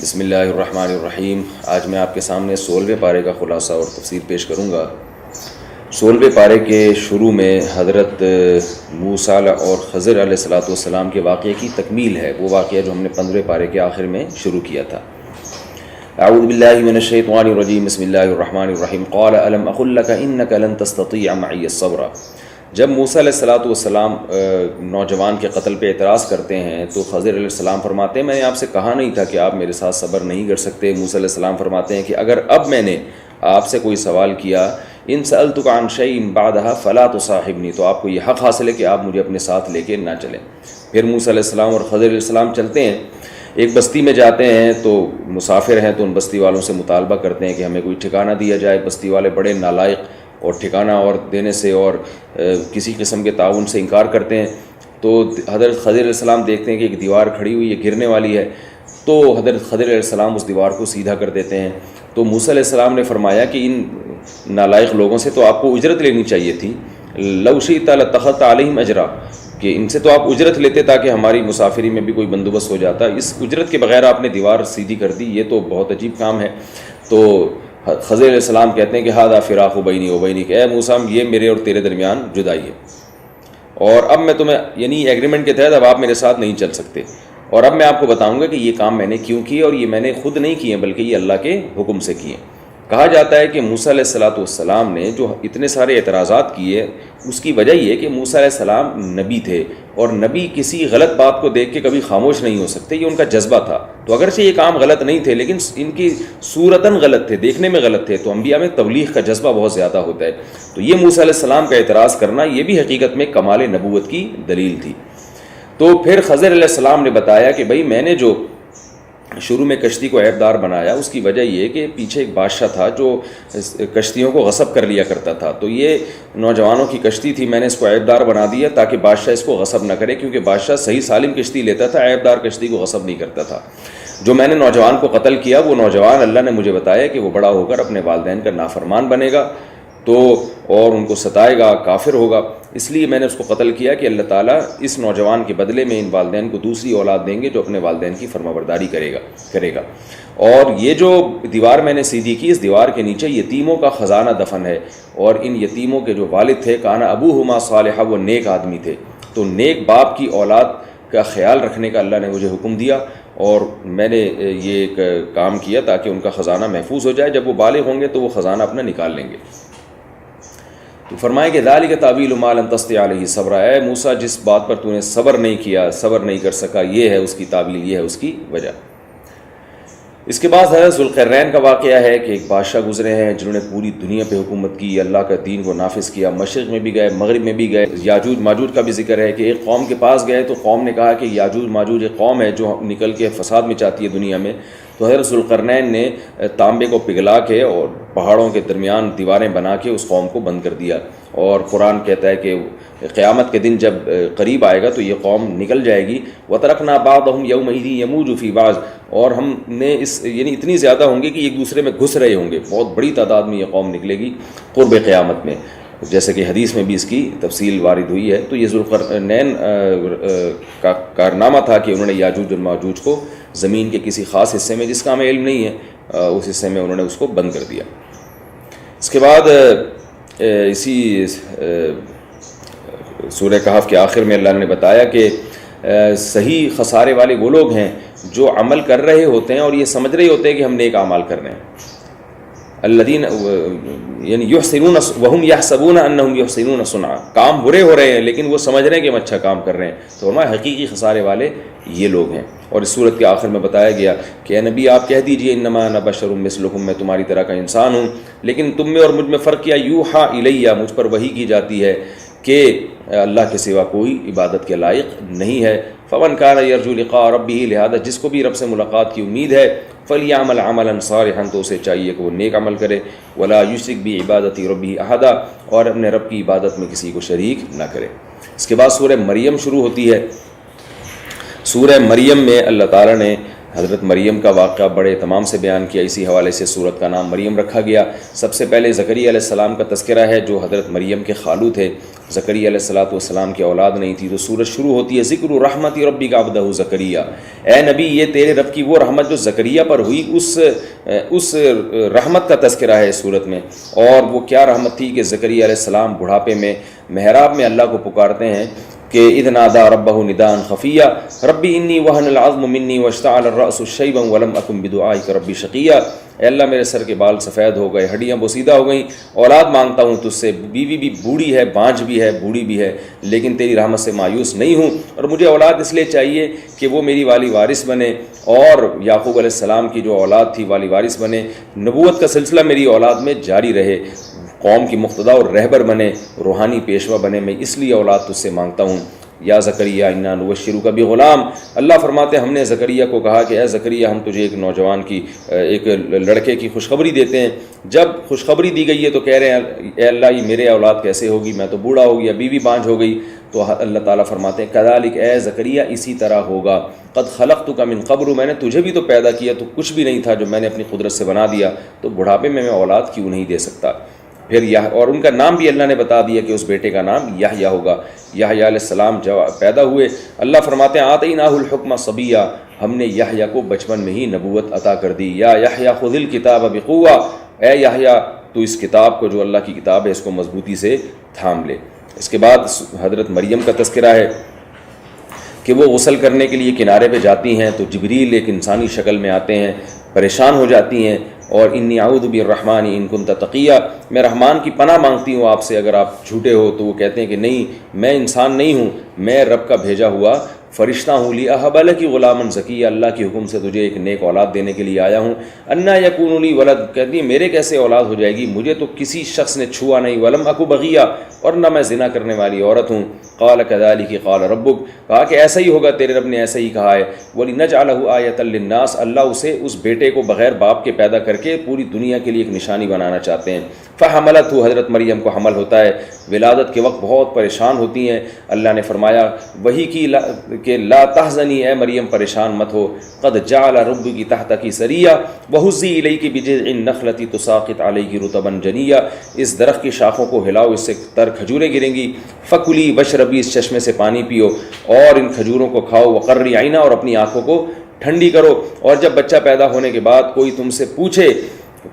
بسم اللہ الرحمن الرحیم۔ آج میں آپ کے سامنے 16ویں پارے کا خلاصہ اور تفسیر پیش کروں گا۔ 16ویں پارے کے شروع میں حضرت موسیٰ اور خضر علیہ السلام کے واقعے کی تکمیل ہے، وہ واقعہ جو ہم نے 15ویں پارے کے آخر میں شروع کیا تھا۔ اعوذ باللہ من الشیطان الرجیم، بسم اللہ الرحمن الرحیم۔ قال الم اقل لک انک لن تستطیع معی الصبر۔ جب موسیٰ علیہ السلام نوجوان کے قتل پہ اعتراض کرتے ہیں تو خضر علیہ السلام فرماتے ہیں میں نے آپ سے کہا نہیں تھا کہ آپ میرے ساتھ صبر نہیں کر سکتے۔ موسیٰ علیہ السلام فرماتے ہیں کہ اگر اب میں نے آپ سے کوئی سوال کیا ان سألتک عن شیء بعدها فلا تصاحبنی، تو آپ کو یہ حق حاصل ہے کہ آپ مجھے اپنے ساتھ لے کے نہ چلیں۔ پھر موسیٰ علیہ السلام اور خضر علیہ السلام چلتے ہیں، ایک بستی میں جاتے ہیں تو مسافر ہیں تو ان بستی والوں سے مطالبہ کرتے ہیں کہ ہمیں کوئی ٹھکانہ دیا جائے۔ بستی والے بڑے نالائق اور ٹھکانہ اور دینے سے اور کسی قسم کے تعاون سے انکار کرتے ہیں۔ تو حضرت خضر علیہ السلام دیکھتے ہیں کہ ایک دیوار کھڑی ہوئی ہے، گرنے والی ہے، تو حضرت خضر علیہ السلام اس دیوار کو سیدھا کر دیتے ہیں۔ تو موسیٰ علیہ السلام نے فرمایا کہ ان نالائق لوگوں سے تو آپ کو اجرت لینی چاہیے تھی، لو شئت لاتخذت علیہم اجرا، کہ ان سے تو آپ اجرت لیتے تاکہ ہماری مسافری میں بھی کوئی بندوبست ہو جاتا، اس اجرت کے بغیر آپ نے دیوار سیدھی کر دی، یہ تو بہت عجیب کام ہے۔ تو خضر علیہ السلام کہتے ہیں کہ ھذا فراق بینی و بینک، اے موسیٰ یہ میرے اور تیرے درمیان جدائی ہے، اور اب میں تمہیں یعنی ایگریمنٹ کے تحت اب آپ میرے ساتھ نہیں چل سکتے، اور اب میں آپ کو بتاؤں گا کہ یہ کام میں نے کیوں کیے، اور یہ میں نے خود نہیں کیے بلکہ یہ اللہ کے حکم سے کیے۔ کہا جاتا ہے کہ موسیٰ علیہ السلام نے جو اتنے سارے اعتراضات کیے اس کی وجہ یہ کہ موسیٰ علیہ السلام نبی تھے، اور نبی کسی غلط بات کو دیکھ کے کبھی خاموش نہیں ہو سکتے، یہ ان کا جذبہ تھا۔ تو اگرچہ یہ کام غلط نہیں تھے لیکن ان کی صورتاً غلط تھے، دیکھنے میں غلط تھے، تو انبیاء میں تبلیغ کا جذبہ بہت زیادہ ہوتا ہے۔ تو یہ موسیٰ علیہ السلام کا اعتراض کرنا یہ بھی حقیقت میں کمال نبوت کی دلیل تھی۔ تو پھر خضر علیہ السلام نے بتایا کہ بھئی میں نے جو شروع میں کشتی کو عیب دار بنایا اس کی وجہ یہ کہ پیچھے ایک بادشاہ تھا جو کشتیوں کو غصب کر لیا کرتا تھا، تو یہ نوجوانوں کی کشتی تھی، میں نے اس کو عیب دار بنا دیا تاکہ بادشاہ اس کو غصب نہ کرے، کیونکہ بادشاہ صحیح سالم کشتی لیتا تھا، عیب دار کشتی کو غصب نہیں کرتا تھا۔ جو میں نے نوجوان کو قتل کیا وہ نوجوان اللہ نے مجھے بتایا کہ وہ بڑا ہو کر اپنے والدین کا نافرمان بنے گا تو اور ان کو ستائے گا، کافر ہوگا، اس لیے میں نے اس کو قتل کیا کہ اللہ تعالیٰ اس نوجوان کے بدلے میں ان والدین کو دوسری اولاد دیں گے جو اپنے والدین کی فرمانبرداری کرے گا۔ اور یہ جو دیوار میں نے سیدھی کی، اس دیوار کے نیچے یتیموں کا خزانہ دفن ہے، اور ان یتیموں کے جو والد تھے کانا ابوہما صالحا، وہ نیک آدمی تھے، تو نیک باپ کی اولاد کا خیال رکھنے کا اللہ نے مجھے حکم دیا، اور میں نے یہ ایک کام کیا تاکہ ان کا خزانہ محفوظ ہو جائے، جب وہ بالغ ہوں گے تو وہ خزانہ اپنا نکال لیں گے۔ تو فرمائے کہ ذالک تعویل ما لم تستطع علیہ صبر، اے موسیٰ جس بات پر تو نے صبر نہیں کیا، صبر نہیں کر سکا، یہ ہے اس کی تعویل، یہ ہے اس کی وجہ۔ اس کے بعد حضرت ذوالقرنین کا واقعہ ہے کہ ایک بادشاہ گزرے ہیں جنہوں نے پوری دنیا پہ حکومت کی، اللہ کا دین کو نافذ کیا، مشرق میں بھی گئے، مغرب میں بھی گئے۔ یاجوج ماجوج کا بھی ذکر ہے کہ ایک قوم کے پاس گئے تو قوم نے کہا کہ یاجوج ماجوج ایک قوم ہے جو نکل کے فساد مچاتی ہے دنیا میں، تو حضرت ذوالقرنین نے تانبے کو پگھلا کے اور پہاڑوں کے درمیان دیواریں بنا کے اس قوم کو بند کر دیا، اور قرآن کہتا ہے کہ قیامت کے دن جب قریب آئے گا تو یہ قوم نکل جائے گی، وَتَرَكْنَا بَعْضَهُمْ يَوْمَئِذٍ يَمُوجُ فِي بَعْضٍ، اور ہم نے یعنی اتنی زیادہ ہوں گے کہ ایک دوسرے میں گھس رہے ہوں گے، بہت بڑی تعداد میں یہ قوم نکلے گی قرب قیامت میں، جیسے کہ حدیث میں بھی اس کی تفصیل وارد ہوئی ہے۔ تو یہ ذوالقرنین کا کارنامہ تھا کہ انہوں نے یاجوج اور ماجوج کو زمین کے کسی خاص حصے میں جس کا ہمیں علم نہیں ہے اس حصے میں انہوں نے اس کو بند کر دیا۔ اس کے بعد اسی سورہ کہف کے آخر میں اللہ نے بتایا کہ صحیح خسارے والے وہ لوگ ہیں جو عمل کر رہے ہوتے ہیں اور یہ سمجھ رہے ہوتے ہیں کہ ہم نیک اعمال کر رہے ہیں، الذین یعنی یحسنون وہم یحسبون انہم یحسنون صنعا، کام برے ہو رہے ہیں لیکن وہ سمجھ رہے ہیں کہ ہم اچھا کام کر رہے ہیں، تو ہمارے حقیقی خسارے والے یہ لوگ ہیں۔ اور اس صورت کے آخر میں بتایا گیا کہ اے نبی آپ کہہ دیجئے انما انا بشر مثلکم، میں تمہاری طرح کا انسان ہوں، لیکن تم میں اور مجھ میں فرق کیا، یوحا الیہ، مجھ پر وحی کی جاتی ہے کہ اللہ کے سوا کوئی عبادت کے لائق نہیں ہے۔ فمن کان یرجو لقاء ربہ، لہذا جس کو بھی رب سے ملاقات کی امید ہے، فلیعمل عملا صالحا، تو اسے چاہیے کہ وہ نیک عمل کرے، ولا یشرک بعبادت ربہ احدا، اور اپنے رب کی عبادت میں کسی کو شریک نہ کرے۔ اس کے بعد سورہ مریم شروع ہوتی ہے۔ سورہ مریم میں اللہ تعالیٰ نے حضرت مریم کا واقعہ بڑے اہتمام سے بیان کیا، اسی حوالے سے سورت کا نام مریم رکھا گیا۔ سب سے پہلے زکریا علیہ السلام کا تذکرہ ہے جو حضرت مریم کے خالو تھے، زکریا علیہ السلام کی اولاد نہیں تھی. تو سورت شروع ہوتی ہے ذکر رحمت ربک عبدہ زکریا. اے نبی یہ تیرے رب کی وہ رحمت جو زکریا پر ہوئی اس رحمت کا تذکرہ ہے اس صورت میں. اور وہ کیا رحمت تھی کہ زکریا علیہ السلام بڑھاپے میں محراب میں اللہ کو پکارتے ہیں کہ اذ نادى ربه نداء خفيا ربی انی وهن العظم منی واشتعل الرأس شیبا ولم اکن بدعائک ربی شقیا. اے اللہ میرے سر کے بال سفید ہو گئے, ہڈیاں بوسیدہ ہو گئیں, اولاد مانگتا ہوں تجھ سے, بیوی بھی بوڑھی ہے, بانجھ بھی ہے, بوڑھی بھی ہے, لیکن تیری رحمت سے مایوس نہیں ہوں. اور مجھے اولاد اس لیے چاہیے کہ وہ میری والی وارث بنے, اور یعقوب علیہ السلام کی جو اولاد تھی والی وارث بنے, نبوت کا سلسلہ میری اولاد میں جاری رہے, قوم کی مقتدا اور رہبر بنے, روحانی پیشوا بنے. میں اس لیے اولاد تجھ سے مانگتا ہوں. یا زکریا انا نبشرک بغلام. اللہ فرماتے ہم نے زکریا کو کہا کہ اے زکریا ہم تجھے ایک نوجوان کی, ایک لڑکے کی خوشخبری دیتے ہیں. جب خوشخبری دی گئی ہے تو کہہ رہے ہیں اے اللہ یہ میرے اولاد کیسے ہوگی, میں تو بوڑھا ہو گیا, بیوی بانجھ ہو گئی. تو اللہ تعالیٰ فرماتے ہیں کذالک اے زکریا اسی طرح ہوگا, قد خلقتک من قبل میں نے تجھے بھی تو پیدا کیا, تو کچھ بھی نہیں تھا جو میں نے اپنی قدرت سے بنا دیا, تو بڑھاپے میں اولاد کیوں نہیں دے سکتا. پھر اور ان کا نام بھی اللہ نے بتا دیا کہ اس بیٹے کا نام یحییٰ ہوگا. یحییٰ علیہ السلام جب پیدا ہوئے اللہ فرماتے ہیں آتیناہ الحکم صبیہ, ہم نے یحییٰ کو بچپن میں ہی نبوت عطا کر دی. یا یحییٰ خذ الکتاب بقوہ, اے یحییٰ تو اس کتاب کو جو اللہ کی کتاب ہے اس کو مضبوطی سے تھام لے. اس کے بعد حضرت مریم کا تذکرہ ہے کہ وہ غسل کرنے کے لیے کنارے پہ جاتی ہیں تو جبریل ایک انسانی شکل میں آتے ہیں, پریشان ہو جاتی ہیں, اور انی اعوذ بالرحمن ان کنت تقیہ, میں رحمان کی پناہ مانگتی ہوں آپ سے اگر آپ جھوٹے ہو. تو وہ کہتے ہیں کہ نہیں میں انسان نہیں ہوں, میں رب کا بھیجا ہوا فرشتہ ہوں. لاہب لک غلاما زکیہ, اللہ کے حکم سے تجھے ایک نیک اولاد دینے کے لیے آیا ہوں. انا یکون لی ولد, کہتی ہے میرے کیسے اولاد ہو جائے گی, مجھے تو کسی شخص نے چھوا نہیں. ولم اکو بغیہ, اور نہ میں زنا کرنے والی عورت ہوں. قال کذالک قال ربک, کہا کہ ایسا ہی ہوگا تیرے رب نے ایسا ہی کہا ہے. ولنجعلہ آیۃ للناس, اللہ اسے اس بیٹے کو بغیر باپ کے پیدا کر کے پوری دنیا کے لیے ایک نشانی بنانا چاہتے ہیں. فحملتہ, حضرت مریم کو حمل ہوتا ہے. ولادت کے وقت بہت پریشان ہوتی ہیں. اللہ نے فرمایا وہی کی کہ لا تحزنی, اے مریم پریشان مت ہو. قد جعل ربک تحتک سریہ وہزی الیک بجذع النخلۃ تساقط علیک رطبا جنیہ, اس درخت کی شاخوں کو ہلاؤ, اس سے تر کھجوریں گریں گی. فکلی واشربی, اس چشمے سے پانی پیو اور ان کھجوروں کو کھاؤ. وقرری عینا, اور اپنی آنکھوں کو ٹھنڈی کرو. اور جب بچہ پیدا ہونے کے بعد کوئی تم سے پوچھے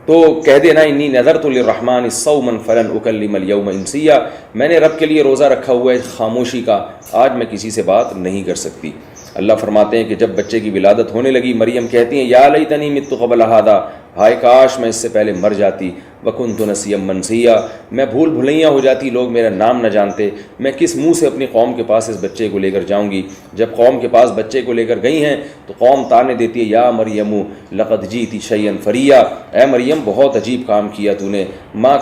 تو کہہ دینا انی نذرت للرحمن صوما فلن اکلم اليوم انسیہ, میں نے رب کے لیے روزہ رکھا ہوا ہے خاموشی کا, آج میں کسی سے بات نہیں کر سکتی. اللہ فرماتے ہیں کہ جب بچے کی ولادت ہونے لگی مریم کہتی ہیں یا لیتنی مت قبل ھذا, ہائے کاش میں اس سے پہلے مر جاتی. وکنت نسیا منسیا, میں بھول بھلیاں ہو جاتی, لوگ میرا نام نہ جانتے. میں کس منہ سے اپنی قوم کے پاس اس بچے کو لے کر جاؤں گی. جب قوم کے پاس بچے کو لے کر گئی ہیں تو قوم تانے دیتی ہے یا مریم لقد جیتی شیئا فریا, اے مریم بہت عجیب کام کیا تو نے. ما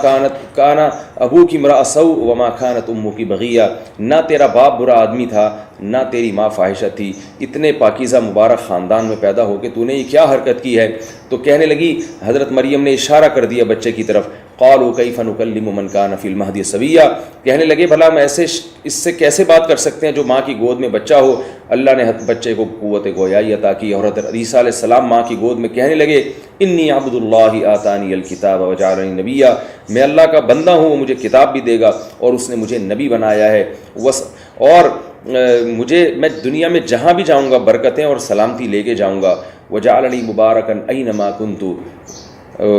کان ابوک امرأ سوء وما کانت امک بغیہ, نہ تیرا باپ برا آدمی تھا نہ تیری ماں فاحشہ تھی. اتنے پاکیزہ مبارک خاندان میں پیدا ہو کے تو نے یہ کیا حرکت کی ہے. تو کہنے لگی, حضرت مریم نے اشارہ کر دیا بچے کی طرف. قالوا کیف نکلم من کان فی المہد صبیا, کہنے لگے بھلا میں ایسے اس سے کیسے بات کر سکتے ہیں جو ماں کی گود میں بچہ ہو. اللہ نے بچے کو قوت گویائی عطا کی. اور حضرت عیسیٰ علیہ السلام ماں کی گود میں کہنے لگے انی عبد اللہ آتانی الکتاب وجعلنی نبیا, میں اللہ کا بندہ ہوں, وہ مجھے کتاب بھی دے گا اور اس نے مجھے نبی بنایا ہے. اور میں دنیا میں جہاں بھی جاؤں گا برکتیں اور سلامتی لے کے جاؤں گا. وجعلنی مبارکا اینما کنت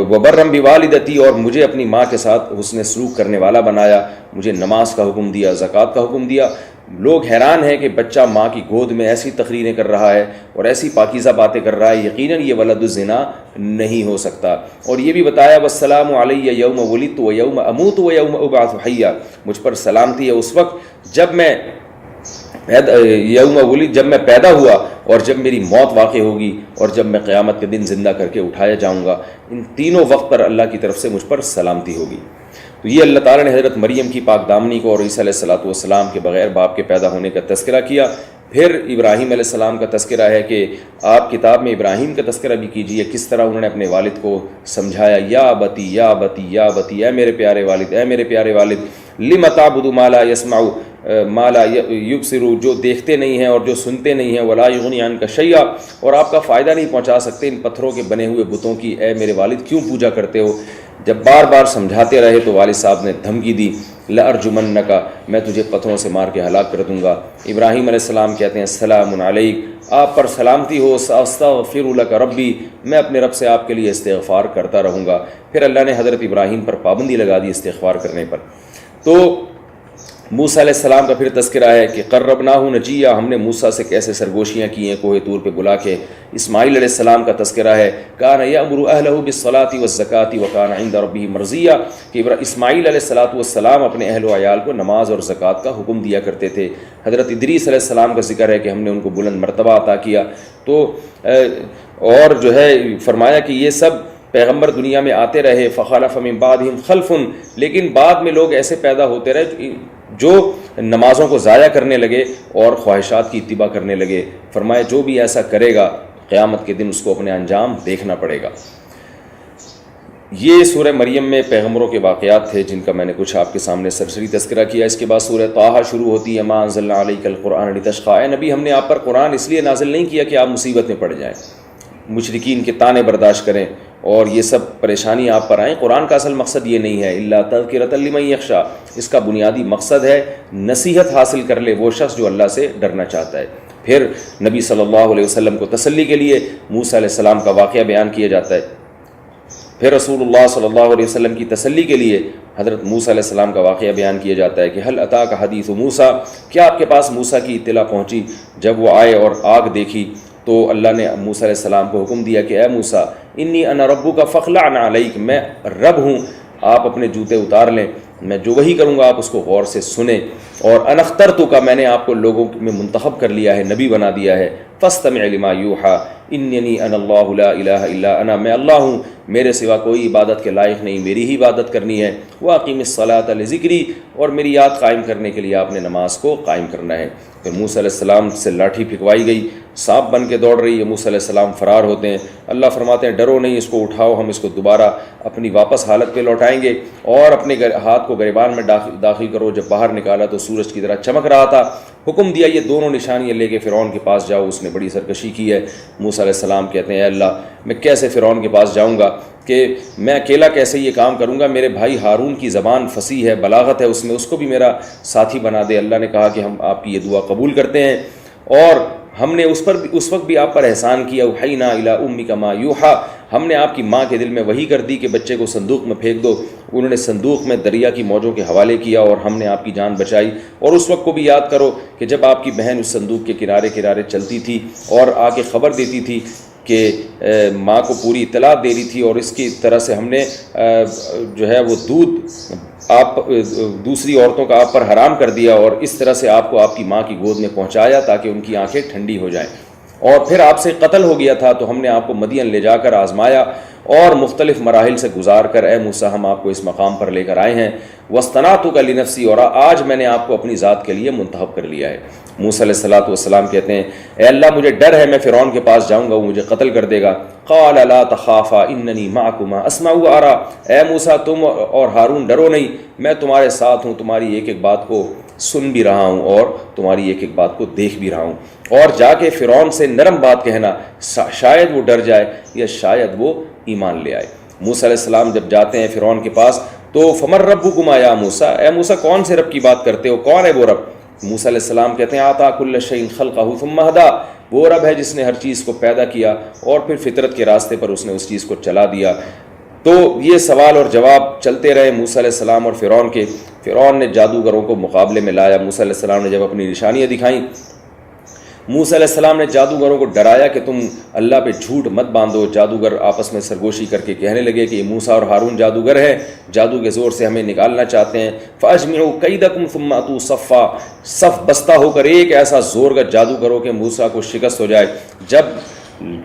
وبرم بوالدتی, اور مجھے اپنی ماں کے ساتھ حسن سلوک کرنے والا بنایا. مجھے نماز کا حکم دیا, زکوٰۃ کا حکم دیا. لوگ حیران ہیں کہ بچہ ماں کی گود میں ایسی تقریریں کر رہا ہے اور ایسی پاکیزہ باتیں کر رہا ہے, یقیناً یہ ولد الزنا نہیں ہو سکتا. اور یہ بھی بتایا والسلام علی یوم ولدت و یوم اموت و یوم ابعث حیا, مجھ پر سلامتی ہے اس وقت جب میں جب میں پیدا ہوا اور جب میری موت واقع ہوگی اور جب میں قیامت کے دن زندہ کر کے اٹھایا جاؤں گا. ان تینوں وقت پر اللہ کی طرف سے مجھ پر سلامتی ہوگی. تو یہ اللہ تعالیٰ نے حضرت مریم کی پاک دامنی کو اور عیسیٰ علیہ السلام کے بغیر باپ کے پیدا ہونے کا تذکرہ کیا. پھر ابراہیم علیہ السلام کا تذکرہ ہے کہ آپ کتاب میں ابراہیم کا تذکرہ بھی کیجیے, کس طرح انہوں نے اپنے والد کو سمجھایا. یا بتی یا بتی یا بتی, اے میرے پیارے والد, اے میرے پیارے والد. لم تعبد ما لا يسمع ما لا یبصر, جو دیکھتے نہیں ہیں اور جو سنتے نہیں ہیں. ولا یغنی عنک شیئا, اور آپ کا فائدہ نہیں پہنچا سکتے ان پتھروں کے بنے ہوئے بتوں کی. اے میرے والد کیوں پوجا کرتے ہو. جب بار بار سمجھاتے رہے تو والد صاحب نے دھمکی دی، لأرجمنک، میں تجھے پتھروں سے مار کے ہلاک کر دوں گا۔ ابراہیم علیہ السلام کہتے ہیں السلام علیک، آپ پر سلامتی ہو، استغفر لک ربی، میں اپنے رب سے آپ کے لیے استغفار کرتا رہوں گا۔ پھر اللہ نے حضرت ابراہیم پر پابندی لگا دی استغفار کرنے پر۔ تو موسیٰ علیہ السلام کا پھر تذکرہ ہے کہ قربناہ نجیہ، ہم نے موسیٰ سے کیسے سرگوشیاں کی ہیں کوہ طور پہ بلا کے۔ اسماعیل علیہ السلام کا تذکرہ ہے کان یأمر اہلہ بالصلاۃ والزکاۃ وکان عند ربہ مرضیہ، کہ اسماعیل علیہ السلام اپنے اہل و عیال کو نماز اور زکوٰۃ کا حکم دیا کرتے تھے۔ حضرت ادریس علیہ السلام کا ذکر ہے کہ ہم نے ان کو بلند مرتبہ عطا کیا۔ تو اور جو ہے فرمایا کہ یہ سب پیغمبر دنیا میں آتے رہے، فخلف من بعدہم خلف، لیکن بعد میں لوگ ایسے پیدا ہوتے رہے جو نمازوں کو ضائع کرنے لگے اور خواہشات کی اتباع کرنے لگے۔ فرمایا جو بھی ایسا کرے گا قیامت کے دن اس کو اپنے انجام دیکھنا پڑے گا۔ یہ سورہ مریم میں پیغمبروں کے واقعات تھے جن کا میں نے کچھ آپ کے سامنے سرسری تذکرہ کیا۔ اس کے بعد سورہ طٰہٰ شروع ہوتی ہے، ما انزلنا علیک القرآن لتشقیٰ، اے نبی ہم نے آپ پر قرآن اس لیے نازل نہیں کیا کہ آپ مصیبت میں پڑ جائیں، مشرکین کے طعنے برداشت کریں اور یہ سب پریشانی آپ پر آئیں۔ قرآن کا اصل مقصد یہ نہیں ہے، الا تذکرۃ لمن یخشیٰ، اس کا بنیادی مقصد ہے نصیحت حاصل کر لے وہ شخص جو اللہ سے ڈرنا چاہتا ہے۔ پھر نبی صلی اللہ علیہ وسلم کو تسلی کے لیے موسیٰ علیہ السلام کا واقعہ بیان کیا جاتا ہے۔ پھر رسول اللہ صلی اللہ علیہ وسلم کی تسلی کے لیے حضرت موسیٰ علیہ السلام کا واقعہ بیان کیا جاتا ہے کہ هل اتاک حدیث موسیٰ، کیا آپ کے پاس موسیٰ کی اطلاع پہنچی؟ جب وہ آئے اور آگ دیکھی تو اللہ نے موسیٰ علیہ السلام کو حکم دیا کہ اے موسیٰ انی انا ربک فاخلع نعلیک، میں رب ہوں، آپ اپنے جوتے اتار لیں، میں جو وہی کروں گا آپ اس کو غور سے سنیں، اور انا اخترتک، میں نے آپ کو لوگوں میں منتخب کر لیا ہے، نبی بنا دیا ہے، فاستمع لما یوحیٰ اننی انا اللہ لا الہ الا انا، میں اللہ ہوں، میرے سوا کوئی عبادت کے لائق نہیں، میری ہی عبادت کرنی ہے، واقیم الصلاۃ لذکری، اور میری یاد قائم کرنے کے لیے آپ نے نماز کو قائم کرنا ہے۔ پھر موسیٰ علیہ السلام سے لاٹھی پھینکوائی گئی، سانپ بن کے دوڑ رہی ہے، موسیٰ علیہ السلام فرار ہوتے ہیں، اللہ فرماتے ہیں ڈرو نہیں، اس کو اٹھاؤ، ہم اس کو دوبارہ اپنی واپس حالت پہ لوٹائیں گے، اور اپنے ہاتھ کو گریبان میں داخل کرو۔ جب باہر نکالا تو سورج کی طرح چمک رہا تھا، حکم دیا یہ دونوں نشانیاں لے کے فرعون کے پاس جاؤ، اس نے بڑی سرکشی کی ہے۔ موسیٰ علیہ السلام کہتے ہیں اے اللہ میں کیسے فرعون کے پاس جاؤں گا، کہ میں اکیلا کیسے یہ کام کروں گا، میرے بھائی ہارون کی زبان فصیح ہے، بلاغت ہے اس میں، اس کو بھی میرا ساتھی بنا دے۔ اللہ نے کہا کہ ہم آپ کی یہ دعا قبول کرتے ہیں، اور ہم نے اس وقت بھی آپ پر احسان کیا، اوحینا الی امک ما یوحیٰ، ہم نے آپ کی ماں کے دل میں وحی کر دی کہ بچے کو صندوق میں پھینک دو، انہوں نے صندوق میں دریا کی موجوں کے حوالے کیا اور ہم نے آپ کی جان بچائی۔ اور اس وقت کو بھی یاد کرو کہ جب آپ کی بہن اس صندوق کے کنارے کنارے چلتی تھی اور آ کے خبر دیتی تھی کہ ماں کو پوری اطلاع دے رہی تھی، اور اس کی طرح سے ہم نے جو ہے وہ دودھ آپ دوسری عورتوں کا آپ پر حرام کر دیا، اور اس طرح سے آپ کو آپ کی ماں کی گود میں پہنچایا تاکہ ان کی آنکھیں ٹھنڈی ہو جائیں، اور پھر آپ سے قتل ہو گیا تھا تو ہم نے آپ کو مدین لے جا کر آزمایا اور مختلف مراحل سے گزار کر اے موسیٰ ہم آپ کو اس مقام پر لے کر آئے ہیں، واصطنعتک لنفسی، اور آج میں نے آپ کو اپنی ذات کے لیے منتخب کر لیا ہے۔ موسیٰ علیہ السلام کہتے ہیں اے اللہ مجھے ڈر ہے میں فرعون کے پاس جاؤں گا، وہ مجھے قتل کر دے گا۔ قال لا تخافا اننی معکما اسمع وارى، اے موسیٰ تم اور ہارون ڈرو نہیں، میں تمہارے ساتھ ہوں، تمہاری ایک ایک بات کو سن بھی رہا ہوں اور تمہاری ایک ایک بات کو دیکھ بھی رہا ہوں۔ اور جا کے فرعون سے نرم بات کہنا، شاید وہ ڈر جائے یا شاید وہ ایمان لے آئے۔ موسیٰ علیہ السلام جب جاتے ہیں فرعون کے پاس تو فمن ربکما یا موسیٰ، اے موسیٰ کون سے رب کی بات کرتے ہو، کون ہے وہ رب؟ موسیٰ علیہ السلام کہتے ہیں آتا کل شیء خلقہ ثم ہدی، وہ رب ہے جس نے ہر چیز کو پیدا کیا اور پھر فطرت کے راستے پر اس نے اس چیز کو چلا دیا۔ تو یہ سوال اور جواب چلتے رہے موسیٰ علیہ السلام اور فرعون کے۔ فرعون نے جادوگروں کو مقابلے میں لایا، موسیٰ علیہ السلام نے جب اپنی نشانیاں دکھائیں، موسیٰ علیہ السلام نے جادوگروں کو ڈرایا کہ تم اللہ پہ جھوٹ مت باندھو۔ جادوگر آپس میں سرگوشی کر کے کہنے لگے کہ یہ موسیٰ اور ہارون جادوگر ہیں، جادو کے زور سے ہمیں نکالنا چاہتے ہیں۔ فَأَجْمِعُوا كَيْدَكُمْ ثُمَّ أَتُوا صَفًّا، صف بستہ ہو کر ایک ایسا زور کا جادو کرو کہ موسیٰ کو شکست ہو جائے۔ جب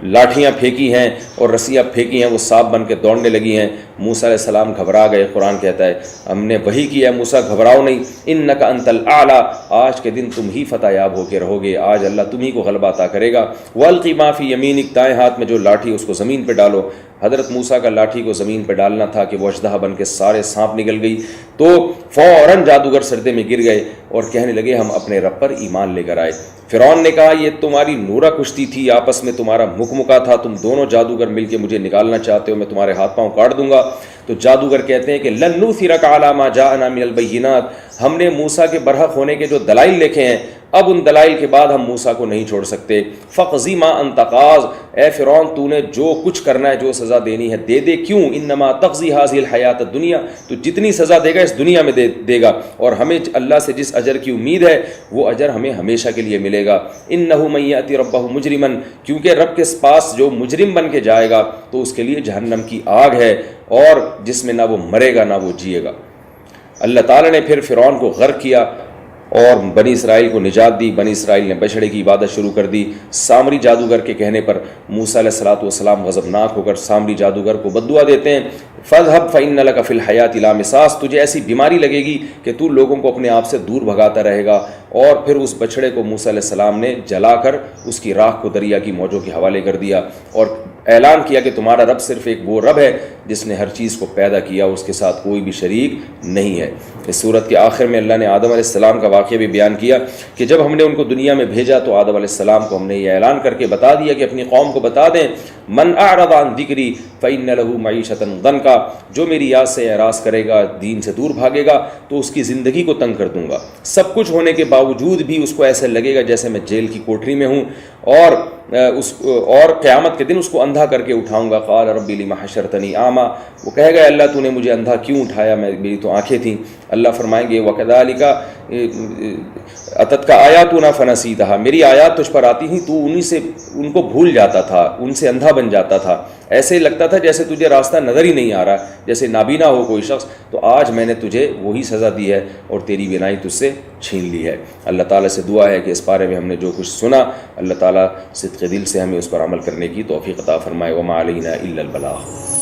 لاٹھیاں پھینکی ہیں اور رسیاں پھینکی ہیں، وہ سانپ بن کے دوڑنے لگی ہیں، موسیٰ علیہ السلام گھبرا گئے۔ قرآن کہتا ہے ہم نے وہی کیا ہے موسیٰ گھبراؤ نہیں، انک انت الاعلی، آج کے دن تم ہی فتح یاب ہو کے رہو گے، آج اللہ تم ہی کو غلبہ عطا کرے گا۔ والقی ما فی یمینک، دائیں ہاتھ میں جو لاٹھی اس کو زمین پہ ڈالو۔ حضرت موسیٰ کا لاٹھی کو زمین پہ ڈالنا تھا کہ وہ اژدہا بن کے سارے سانپ نکل گئی، تو فوراً جادوگر سجدے میں گر گئے اور کہنے لگے ہم اپنے رب پر ایمان لے کر آئے۔ فرعون نے کہا یہ تمہاری نورہ کشتی تھی، آپس میں تمہارا مکمکا تھا، تم دونوں جادوگر مل کے مجھے نکالنا چاہتے ہو میں تمہارے ہاتھ پاؤں کاٹ دوں گا. تو جادوگر کہتے ہیں کہ لن نؤثرک علی ما جاءنا من البینات, ہم نے موسیٰ کے برحق ہونے کے جو دلائل لکھے ہیں اب ان دلائل کے بعد ہم موسیٰ کو نہیں چھوڑ سکتے. فقضی ما انت قاض, اے فرعون تو نے جو کچھ کرنا ہے جو سزا دینی ہے دے دے. کیوں؟ انما تقضی هذه الحیات الدنیا, تو جتنی سزا دے گا اس دنیا میں دے گا, اور ہمیں اللہ سے جس اجر کی امید ہے وہ اجر ہمیں ہمیشہ کے لیے ملے گا. انه من یأتی ربہ مجرما, کیونکہ رب کے پاس جو مجرم بن کے جائے گا تو اس کے لیے جہنم کی آگ ہے, اور جس میں نہ وہ مرے گا نہ وہ جیے گا. اللہ تعالیٰ نے پھر فرعون کو غرق کیا اور بنی اسرائیل کو نجات دی. بنی اسرائیل نے بچڑے کی عبادت شروع کر دی. سامری جادوگر کے کہنے پر موسیٰ علیہ السلام غضبناک ہو کر سامری جادوگر کو بددعا دیتے ہیں, فاذهب فإن لك في الحیات لامساس, تجھے ایسی بیماری لگے گی کہ تو لوگوں کو اپنے آپ سے دور بھگاتا رہے گا. اور پھر اس بچڑے کو موسیٰ علیہ السلام نے جلا کر اس کی راکھ کو دریا کی موجوں کے حوالے کر دیا, اور اعلان کیا کہ تمہارا رب صرف ایک وہ رب ہے جس نے ہر چیز کو پیدا کیا, اس کے ساتھ کوئی بھی شریک نہیں ہے. اس صورت کے آخر میں اللہ نے آدم علیہ السلام کا واقعہ بھی بیان کیا کہ جب ہم نے ان کو دنیا میں بھیجا تو آدم علیہ السلام کو ہم نے یہ اعلان کر کے بتا دیا کہ اپنی قوم کو بتا دیں, من اعرض عن ذکری فإن له معیشۃ ضنکا, جو میری یاد سے اعراض کرے گا دین سے دور بھاگے گا تو اس کی زندگی کو تنگ کر دوں گا. سب کچھ ہونے کے باوجود بھی اس کو ایسے لگے گا جیسے میں جیل کی کوٹری میں ہوں, اور قیامت کے دن اس کو اندھا کر کے اٹھاؤں گا. قال رب لم حشرتنی اعمیٰ, وہ کہے گا اللہ تو نے مجھے اندھا کیوں اٹھایا, میری تو آنکھیں تھیں. اللہ فرمائیں گے وکذالک اتتک آیاتنا فنسیتھا, میری آیات تجھ پر آتی تھیں تو ان کو بھول جاتا تھا, ان سے اندھا بن جاتا تھا, ایسے لگتا تھا جیسے تجھے راستہ نظر ہی نہیں آ رہا, جیسے نابینا ہو کوئی شخص. تو آج میں نے تجھے وہی سزا دی ہے اور تیری بینائی تجھ سے چھین لی ہے. اللہ تعالیٰ سے دعا ہے کہ اس بارے میں ہم نے جو کچھ سنا اللہ تعالیٰ صدق دل سے ہمیں اس پر عمل کرنے کی توفیق عطا فرمائے. وما علینا الا البلاغ.